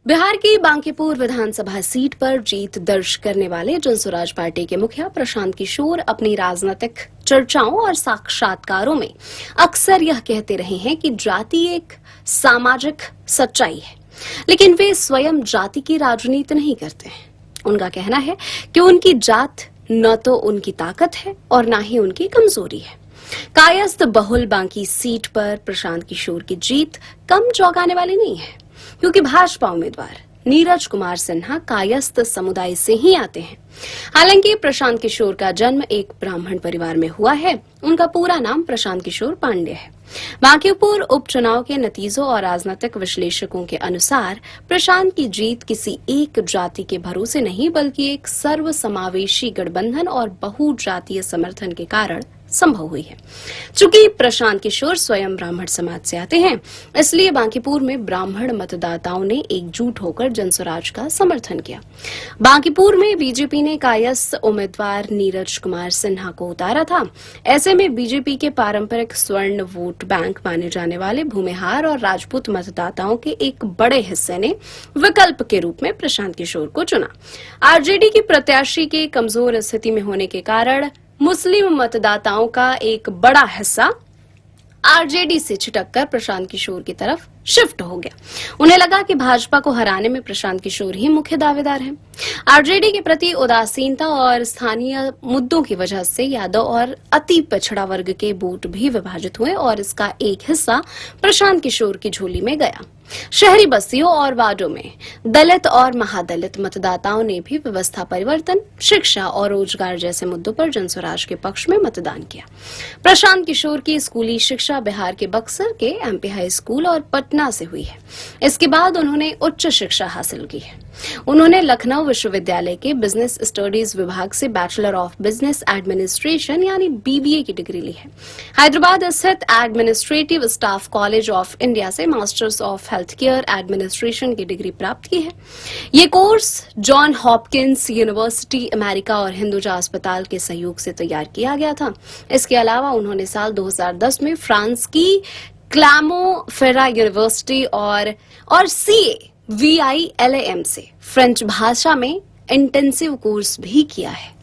बिहार की बांकीपुर विधानसभा सीट पर जीत दर्ज करने वाले जनसुराज पार्टी के मुखिया प्रशांत किशोर अपनी राजनीतिक चर्चाओं और साक्षात्कारों में अक्सर यह कहते रहे हैं कि जाति एक सामाजिक सच्चाई है, लेकिन वे स्वयं जाति की राजनीति नहीं करते हैं। उनका कहना है कि उनकी जात न तो उनकी ताकत है और न ही उनकी कमजोरी है। कायस्थ बहुल बांकी सीट पर प्रशांत किशोर की जीत कम चौंकाने वाली नहीं है, क्योंकि भाजपा उम्मीदवार नीरज कुमार सिन्हा कायस्थ समुदाय से ही आते हैं। हालांकि प्रशांत किशोर का जन्म एक ब्राह्मण परिवार में हुआ है। उनका पूरा नाम प्रशांत किशोर पांडे है। बांकीपुर उपचुनाव के नतीजों और राजनीतिक विश्लेषकों के अनुसार प्रशांत की जीत किसी एक जाति के भरोसे नहीं, बल्कि एक सर्वसमावेशी गठबंधन और बहुजातीय समर्थन के कारण संभव हुई है। चूंकि प्रशांत किशोर स्वयं ब्राह्मण समाज से आते हैं, इसलिए बांकीपुर में ब्राह्मण मतदाताओं ने एकजुट होकर जनसुराज का समर्थन किया। बांकीपुर में बीजेपी ने कायस्थ उम्मीदवार नीरज कुमार सिन्हा को उतारा था। ऐसे में बीजेपी के पारंपरिक स्वर्ण वोट बैंक माने जाने वाले भूमिहार और राजपूत मतदाताओं के एक बड़े हिस्से ने विकल्प के रूप में प्रशांत किशोर को चुना। आरजेडी की प्रत्याशी के कमजोर स्थिति में होने के कारण मुस्लिम मतदाताओं का एक बड़ा हिस्सा आरजेडी से छिटककर प्रशांत किशोर की तरफ शिफ्ट हो गया। उन्हें लगा कि भाजपा को हराने में प्रशांत किशोर ही मुख्य दावेदार हैं। आरजेडी के प्रति उदासीनता और स्थानीय मुद्दों की वजह से यादव और अति पिछड़ा वर्ग के वोट भी विभाजित हुए और इसका एक हिस्सा प्रशांत किशोर की झोली में गया। शहरी बस्तियों और वार्डों में दलित और महादलित मतदाताओं ने भी व्यवस्था परिवर्तन, शिक्षा और रोजगार जैसे मुद्दों पर जनसुराज के पक्ष में मतदान किया। प्रशांत किशोर की स्कूली शिक्षा बिहार के बक्सर के एमपी हाई स्कूल और पटना से हुई है। इसके बाद उन्होंने उच्च शिक्षा हासिल की है। उन्होंने लखनऊ विश्वविद्यालय के बिजनेस स्टडीज विभाग से bachelor of business administration BBA बीबीए की डिग्री ली है। हैदराबाद स्थित administrative staff college of India से masters of health care administration की डिग्री प्राप्त की है। ये course John Hopkins university America और हिंदुजा अस्पताल के सहयोग से तैयार किया गया था। इसके अलावा उन्होंने साल 2010 में फ्रांस की क्लामो-फेरा यूनिवर्सिटी और CAVILAM से फ्रेंच भाषा में इंटेंसिव कोर्स भी किया है।